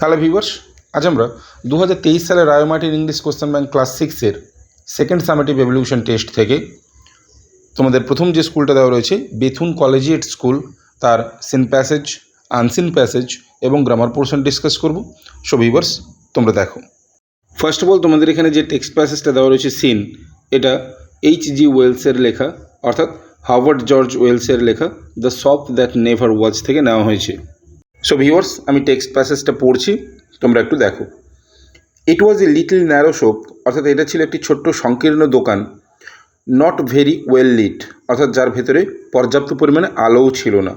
Hello viewers, আজ আমরা 2023 সালের Ray Martin English question bank class 6-এর সেকেন্ড সামেটিভ এভলিউশন টেস্ট থেকে তোমাদের প্রথম যে স্কুলটা দেওয়া রয়েছে বেথুন কলেজিয়েট স্কুল, তার সিন প্যাসেজ, আনসিন প্যাসেজ এবং গ্রামার পোর্শন ডিসকাস করব। সো ভিউয়ার্স, তোমরা দেখো। ফার্স্ট অফ অল তোমাদের এখানে যে টেক্সট প্যাসেজটা দেওয়া রয়েছে সিন, এটা H.G. ওয়েলসের লেখা, অর্থাৎ হার্ভার্ড জর্জ ওয়েলসের লেখা the shop that never was থেকে নেওয়া হয়েছে। সো ভিউয়ার্স, আমি টেক্সট প্যাসেজটা পড়ছি, তোমরা একটু দেখো। ইট ওয়াজ এ লিটল ন্যারো শপ, অর্থাৎ এটা ছিল একটি ছোট্ট সংকীর্ণ দোকান। নট ভেরি ওয়েল লিট, অর্থাৎ যার ভেতরে পর্যাপ্ত পরিমাণে আলোও ছিল না।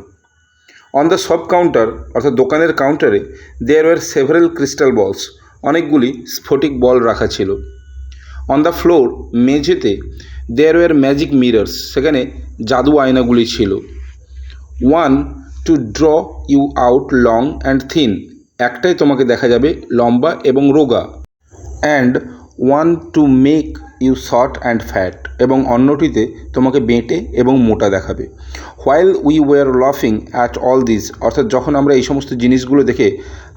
অন দ্য শপ কাউন্টার, অর্থাৎ দোকানের কাউন্টারে দেয়ার ওয়ার সেভারেল ক্রিস্টাল বলস, অনেকগুলি স্ফটিক বল রাখা ছিল। অন দ্য ফ্লোর, মেঝেতে দেয়ার ওয়ার ম্যাজিক মিরর্স, সেখানে জাদু আয়নাগুলি ছিল। One to draw you out long and thin, একটাই তোমাকে দেখা যাবে লম্বা এবং রোগা। And one to make you short and fat, এবং অন্যটিতে তোমাকে বেঁটে এবং মোটা দেখাবে। হোয়াইল উই ওয়ার লাফিং অ্যাট অল দিস, অর্থাৎ যখন আমরা এই সমস্ত জিনিসগুলো দেখে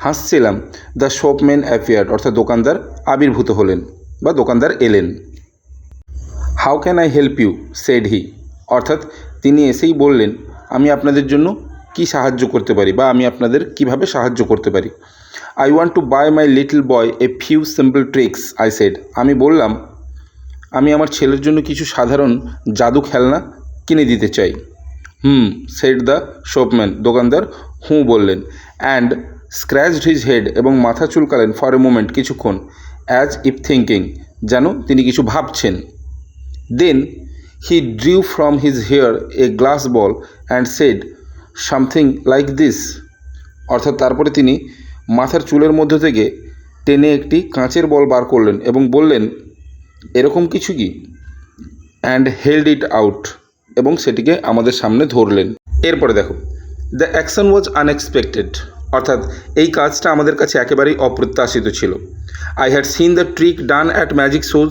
হাসছিলাম, দ্য শপম্যান অ্যাপিয়ার্ড, অর্থাৎ দোকানদার আবির্ভূত হলেন বা দোকানদার এলেন। How can I help you said he, অর্থাৎ তিনি এসেই বললেন, আমি আপনাদের জন্য কি সাহায্য করতে পারি বা আমি আপনাদের কিভাবে সাহায্য করতে পারি। I want to buy my little boy a few simple tricks, I said, আমি বললাম আমি আমার ছেলের জন্য কিছু সাধারণ জাদু খেলনা কিনে দিতে চাই। সেড দ্য শপম্যান, দোকানদার বললেন। অ্যান্ড স্ক্র্যাচড হিজ হেড, এবং মাথা চুলকালেন ফর এ মোমেন্ট, কিছুক্ষণ। অ্যাজ ইফ থিঙ্কিং, যেন তিনি কিছু ভাবছেন। Then he drew from his hair a glass ball and said something like this, অর্থাৎ তারপরে তিনি মাথার চুলের মধ্য থেকে টেনে একটি কাঁচের বল বার করলেন এবং বললেন, এরকম কিছু কি। অ্যান্ড হেল্ড ইট আউট, এবং সেটিকে আমাদের সামনে ধরলেন। এরপরে দেখো, দ্য অ্যাকশন ওয়াজ আনএক্সপেক্টেড, অর্থাৎ এই কাজটা আমাদের কাছে একেবারেই অপ্রত্যাশিত ছিল। I had seen the trick done at magic shows,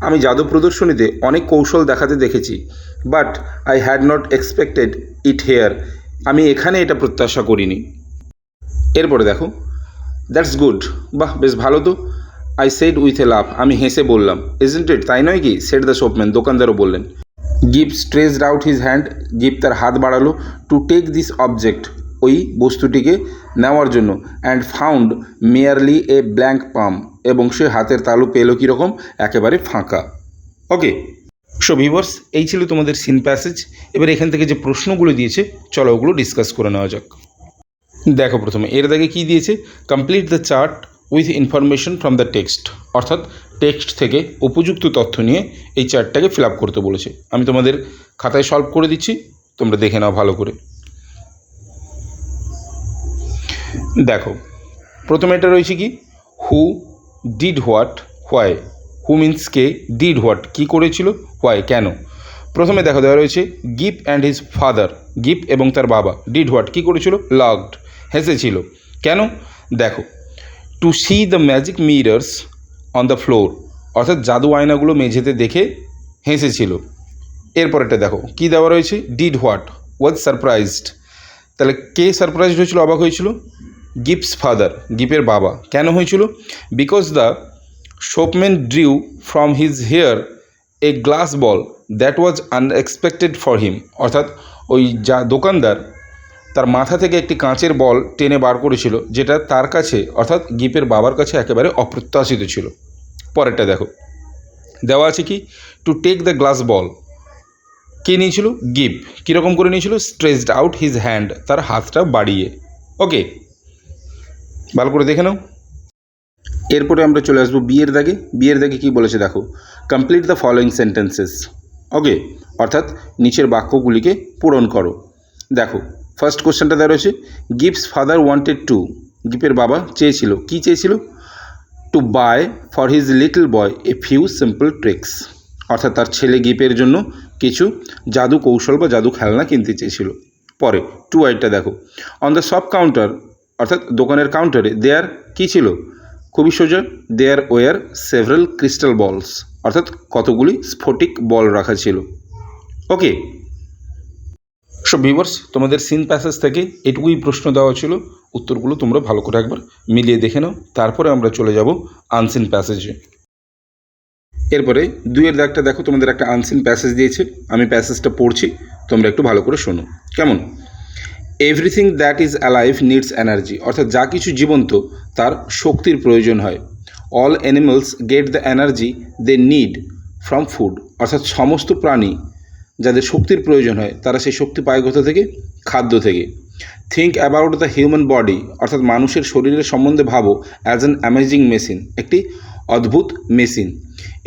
আমি জাদু প্রদর্শনীতে অনেক কৌশল দেখাতে দেখেছি। But I had not expected it here, আমি এখানে এটা প্রত্যাশা করিনি। এরপরে দেখো, দ্যাটস গুড, বাহ বেশ ভালো তো। আই সেড উইথ এ লাফ, আমি হেসে বললাম। ইজন্ট ইট, তাই নয় কি, সেড দ্য শপম্যান, দোকানদারও বললেন। Give stretched out his hand, give তার হাত বাড়ালো, টু টেক দিস অবজেক্ট, ওই বস্তুটিকে নেওয়ার জন্য। And found merely a blank palm, এবং সে হাতের তালু পেল কীরকম, একেবারে ফাঁকা। ওকে, সো ভিউয়ার্স, এই ছিল তোমাদের সিন প্যাসেজ। এবার এখান থেকে যে প্রশ্নগুলো দিয়েছে, চলো ওগুলো ডিসকাস করে নেওয়া যাক। দেখো, প্রথমে এর দাগে কী দিয়েছে, complete the chart with information from the text, অর্থাৎ টেক্সট থেকে উপযুক্ত তথ্য নিয়ে এই চার্টটাকে ফিল আপ করতে বলেছে। আমি তোমাদের খাতায় সলভ করে দিচ্ছি, তোমরা দেখে নাও ভালো করে। দেখো, প্রথমে এটা রয়েছে কি, who did what why. Who means কে, ডিড হোয়াট কী করেছিল, হোয়াই কেন। প্রথমে দেখো দেওয়া রয়েছে Gip and his father, Gip এবং তার বাবা। ডিড হোয়াট কী করেছিল, লাভড হেসেছিল। কেন, দেখো, to see the magic mirrors on the floor, অর্থাৎ জাদু আয়নাগুলো মেঝেতে দেখে হেসেছিল। এরপরেটা দেখো কী দেওয়া রয়েছে, ডিড হোয়াট ওয়াজ সারপ্রাইজড, তাহলে কে সারপ্রাইজড হয়েছিল, অবাক হয়েছিল, গিপস ফাদার, গিপের বাবা। কেন হয়েছিল, because the shopman drew from his hair a glass ball that was unexpected for him, অর্থাৎ ওই যা দোকানদার তার মাথা থেকে একটি কাঁচের বল টেনে বার করেছিল, যেটা তার কাছে অর্থাৎ গিপের বাবার কাছে একেবারে অপ্রত্যাশিত ছিল। পরেরটা দেখো দেওয়া আছে কি, to take the glass ball, কে নিয়েছিল, গিপ। কীরকম করে নিয়েছিল, স্ট্রেচড আউট হিজ হ্যান্ড, তার হাতটা বাড়িয়ে। ওকে, ভালো করে দেখে নাও। এরপরে আমরা চলে আসবো বিয়ের দাগে। বিয়ের দাগে কী বলেছে দেখো, কমপ্লিট দ্য ফলোয়িং সেন্টেন্সেস। ওকে, অর্থাৎ নিচের বাক্যগুলিকে পূরণ করো। দেখো, ফার্স্ট কোশ্চেনটা দেওয়া রয়েছে, গিপস ফাদার ওয়ান্টেড টু, গিপের বাবা চেয়েছিল, কি চেয়েছিল, to buy for his little boy a few simple tricks, অর্থাৎ তার ছেলে গিপের জন্য কিছু জাদু কৌশল বা জাদু খেলনা কিনতে চেয়েছিল। পরে টু আইটটা দেখো, অন দ্য শপ কাউন্টার, অর্থাৎ দোকানের কাউন্টারে দেয়ার কী ছিল, খুবই সোজা, দেয়ার ওয়ার সেভারাল ক্রিস্টাল বলস, অর্থাৎ কতগুলি স্ফটিক বল রাখা ছিল। ওকে, সো ভিউয়ার্স, তোমাদের সিন প্যাসেজ থেকে এটুকুই প্রশ্ন দেওয়া ছিল। উত্তরগুলো তোমরা ভালো করে একবার মিলিয়ে দেখে নাও, তারপরে আমরা চলে যাব আনসিন প্যাসেজে। এরপরে 2-এর দাগটা দেখো, তোমাদের একটা আনসিন প্যাসেজ দিয়েছে, আমি প্যাসেজটা পড়ছি, তোমরা একটু ভালো করে শোনো। কেমন? Everything that is alive needs energy, অর্থাৎ যা কিছু জীবন্ত তার শক্তির প্রয়োজন হয়। All animals get the energy they need from food, অর্থাৎ সমস্ত প্রাণী যাদের শক্তির প্রয়োজন হয় তারা সেই শক্তি পায় কোথা থেকে? খাদ্য থেকে। Think about the human body, অর্থাৎ মানুষের শরীরের সম্বন্ধে ভাবো অ্যাজ অ্যান অ্যামেজিং মেশিন, একটি অদ্ভুত machine.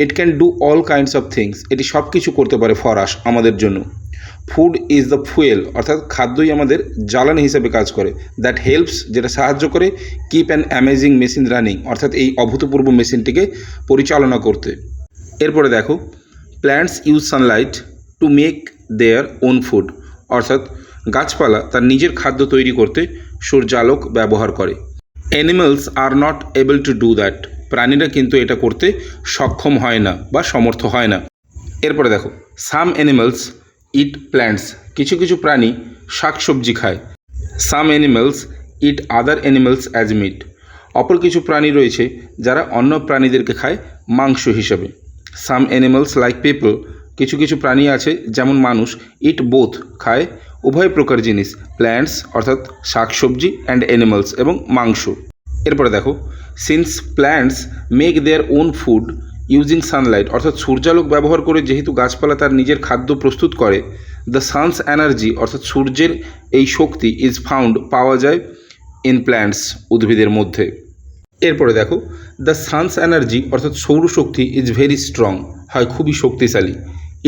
It can do all kinds of things, এটি সব কিছু করতে পারে ফর আস, আমাদের জন্য। ফুড ইজ দ্য ফুয়েল, অর্থাৎ খাদ্যই আমাদের জ্বালানি হিসেবে কাজ করে। দ্যাট হেল্পস, যেটা সাহায্য করে keep an amazing machine running, অর্থাৎ এই অভূতপূর্ব মেশিনটিকে পরিচালনা করতে। এরপরে দেখো, plants use sunlight to make their own food, অর্থাৎ গাছপালা তার নিজের খাদ্য তৈরি করতে সূর্যালোক ব্যবহার করে। Animals are not able to do that, প্রাণীরা কিন্তু এটা করতে সক্ষম হয় না বা সমর্থ হয় না। এরপরে দেখো, সাম অ্যানিমালস ইট প্ল্যান্টস, কিছু কিছু প্রাণী শাকসবজি খায়। সাম অ্যানিমালস ইট আদার অ্যানিমালস অ্যাজ মিট, অপর কিছু প্রাণী রয়েছে যারা অন্য প্রাণীদেরকে খায় মাংস হিসেবে। সাম অ্যানিমালস লাইক পিপল, কিছু কিছু প্রাণী আছে যেমন মানুষ, ইট বোথ, খায় উভয় প্রকার জিনিস, প্ল্যান্টস অর্থাৎ শাকসবজি অ্যান্ড অ্যানিমালস এবং মাংস। এরপরে দেখো, since plants make their own food using Sunlight, অর্থাৎ সূর্যালোক ব্যবহার করে যেহেতু গাছপালা তার নিজের খাদ্য প্রস্তুত করে, দ্য সানস এনার্জি, অর্থাৎ সূর্যের এই শক্তি ইজ ফাউন্ড, পাওয়া যায় ইন প্ল্যান্টস, উদ্ভিদের মধ্যে। এরপরে দেখো, দ্য সানস এনার্জি অর্থাৎ সৌরশক্তি ইজ ভেরি স্ট্রং, হয় খুবই শক্তিশালী।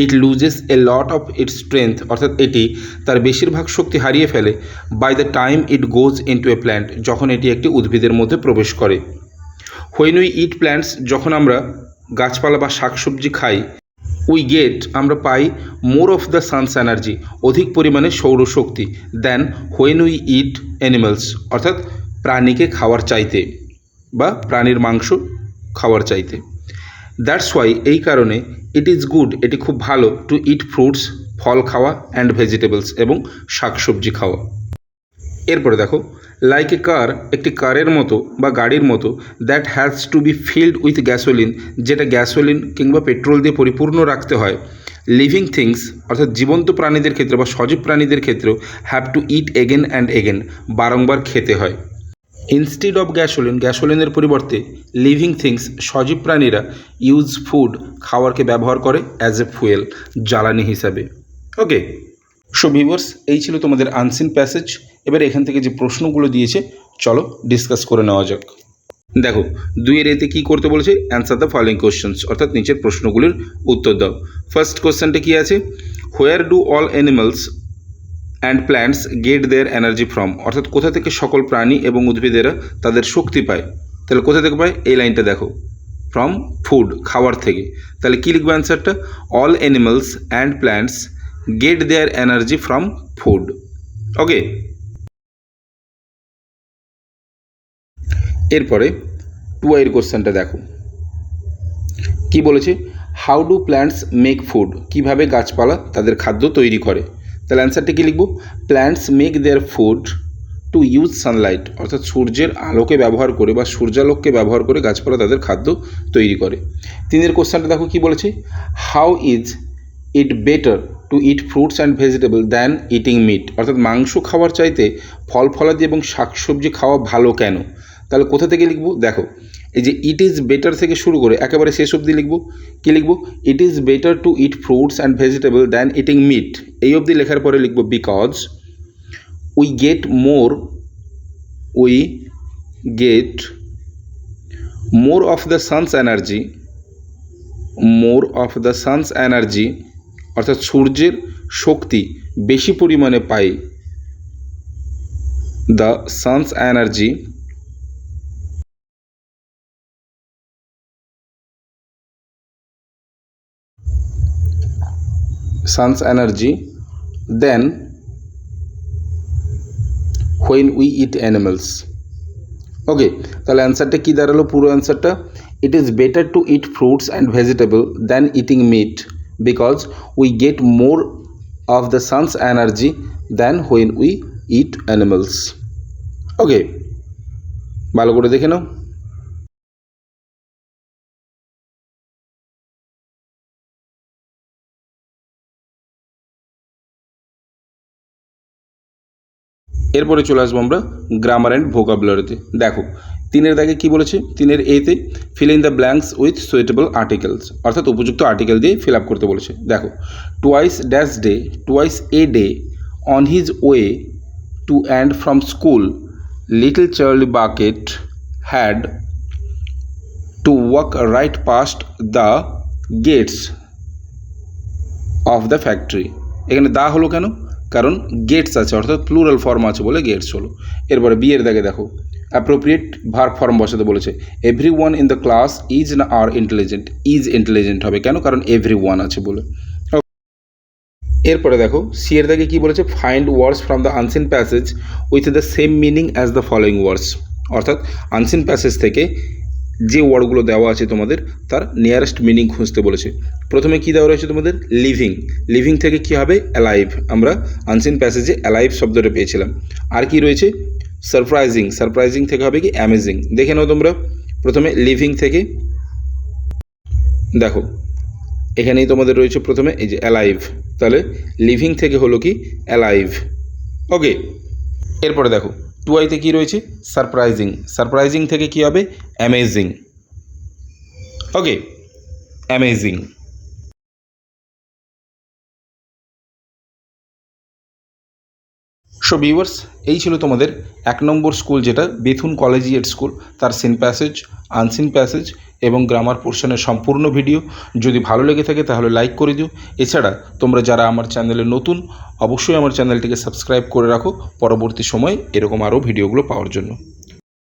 It loses a lot of its strength, অর্থাৎ এটি তার বেশিরভাগ শক্তি হারিয়ে ফেলে by the time it goes into a plant, যখন এটি একটি উদ্ভিদের মধ্যে প্রবেশ করে। হোয়েন উই ইট প্ল্যান্টস, যখন আমরা গাছপালা বা শাকসবজি খাই, উই গেট, আমরা পাই more of the sun's energy, অধিক পরিমাণে সৌরশক্তি, then when we eat animals, অর্থাৎ প্রাণীকে খাওয়ার চাইতে বা প্রাণীর মাংস খাওয়ার চাইতে। দ্যাটস ওয়াই, এই কারণে ইট ইজ গুড, এটি খুব ভালো, টু ইট ফ্রুটস, ফল খাওয়া, অ্যান্ড ভেজিটেবলস, এবং শাকসবজি খাওয়া। এরপরে দেখো, লাইক এ কার, একটি কারের মতো বা গাড়ির মতো, that has to B filled with gasoline, যেটা গ্যাসোলিন কিংবা পেট্রোল দিয়ে পরিপূর্ণ রাখতে হয়। লিভিং থিংস, অর্থাৎ জীবন্ত প্রাণীদের ক্ষেত্রে বা সজীব প্রাণীদের ক্ষেত্রেও, have to it again and again, বারংবার খেতে হয়। ইনস্টিড অফ গ্যাসোলিন, গ্যাসোলিনের পরিবর্তে লিভিং থিংস, সজীব প্রাণীরা ইউজ ফুড, খাবারকে ব্যবহার করে অ্যাজ এ ফুয়েল, জ্বালানি হিসাবে। ওকে, সো ভিউয়ার্স, এই ছিল তোমাদের আনসিন প্যাসেজ। এবার এখান থেকে যে প্রশ্নগুলো দিয়েছে চলো ডিসকাস করে নেওয়া যাক। দেখো, 2-এর এতে কী করতে বলেছে? অ্যান্সার দ্য ফলোয়িং কোশ্চেন্স, অর্থাৎ নিচের প্রশ্নগুলির উত্তর দাও। ফার্স্ট কোশ্চেনটা কী আছে? Where do all animals and plants get their energy from, অর্থাৎ কোথা থেকে সকল প্রাণী এবং উদ্ভিদেরা তাদের শক্তি পায়। তাহলে কোথা থেকে পায়? এই লাইনটা দেখো, ফ্রম ফুড, খাওয়ার থেকে। তাহলে কী লিখবে অ্যান্সারটা? All animals and plants get their energy from food. Okay, এরপরে 2-এর কোশ্চেনটা দেখো, কি বলেছে? How do plants make food, কীভাবে গাছপালা তাদের খাদ্য তৈরি করে। তাহলে অ্যান্সারটা কী লিখব? Plants make their food to use Sunlight, অর্থাৎ সূর্যের আলোকে ব্যবহার করে বা সূর্যালোককে ব্যবহার করে গাছপালা তাদের খাদ্য তৈরি করে। 3-এর কোশ্চেনটা দেখো কি বলেছে? How is it better to eat fruits and vegetable than eating meat, অর্থাৎ মাংস খাওয়ার চাইতে ফল ফলাদি এবং শাকসবজি খাওয়া ভালো কেন। তাহলে কোথা থেকে লিখব? দেখো, এই যে ইট ইজ বেটার থেকে শুরু করে একেবারে শেষ অবধি লিখব। কী লিখব? It is better to eat fruits and vegetable than eating meat, এই অবধি লেখার পরে লিখব because we get more of the sun's energy, অর্থাৎ সূর্যের শক্তি বেশি পরিমাণে পাই। The sun's energy then when we eat animals. Okay, তাহলে অ্যান্সারটা কী দাঁড়ালো? পুরো অ্যান্সারটা, it is better to eat fruits and vegetable than eating meat because we get more of the sun's energy than when we eat animals. Okay, ভালো করে দেখে নাও। এরপরে চলে আসবো আমরা গ্রামার অ্যান্ড ভোকাবুলারিতে। দেখো 3-এর দাগে কী বলেছে, 3-এর এতে fill in the blanks with suitable articles, অর্থাৎ উপযুক্ত আর্টিকেল দিয়ে ফিল আপ করতে বলেছে। দেখো twice dash day, twice a day, on his way to and from school, little Charlie Bucket had to walk right past the gates of the factory. এখানে the হলো কেন, কারণ গেটস আছে, অর্থাৎ প্লুরাল ফর্ম আছে বলে গেটস হলো। এরপরে বিয়ের দাগে দেখো অ্যাপ্রোপ্রিয়েট ভার্ব ফর্ম বসাতে বলেছে। Every one in the class is না আর ইন্টেলিজেন্ট, ইজ ইন্টেলিজেন্ট হবে কেন, কারণ এভরি ওয়ান আছে বলে। এরপরে দেখো সি এর দাগে কী বলেছে, find words from the unseen passage with the same meaning as the following words, অর্থাৎ আনসিন প্যাসেজ থেকে যে ওয়ার্ডগুলো দেওয়া আছে তোমাদের তার নিয়ারেস্ট মিনিং খুঁজতে বলেছে। প্রথমে কী দেওয়া রয়েছে তোমাদের, লিভিং, লিভিং থেকে কী হবে, অ্যালাইভ, আমরা আনসিন প্যাসেজে অ্যালাইভ শব্দটা পেয়েছিলাম। আর কি রয়েছে, সারপ্রাইজিং, সারপ্রাইজিং থেকে হবে কি, অ্যামেজিং। দেখে নাও তোমরা প্রথমে লিভিং থেকে, দেখো এখানেই তোমাদের রয়েছে প্রথমে এই যে অ্যালাইভ, তাহলে লিভিং থেকে হলো কি, অ্যালাইভ। ওকে, এরপরে দেখো টুয়াইতে কী রয়েছে, সারপ্রাইজিং, সারপ্রাইজিং থেকে কী হবে, অ্যামেজিং। ওকে, অ্যামেজিং। সো ভিউয়ার্স, এই ছিল তোমাদের 1 নম্বর স্কুল, যেটা বেথুন কলেজিয়েট স্কুল, তার সিন প্যাসেজ, আনসিন প্যাসেজ এবং গ্রামার পোর্শনের সম্পূর্ণ ভিডিও। যদি ভালো লেগে থাকে তাহলে লাইক করে দিও। এছাড়া তোমরা যারা আমার চ্যানেলে নতুন, অবশ্যই আমার চ্যানেলটিকে সাবস্ক্রাইব করে রাখো পরবর্তী সময়ে এরকম আরও ভিডিওগুলো পাওয়ার জন্য।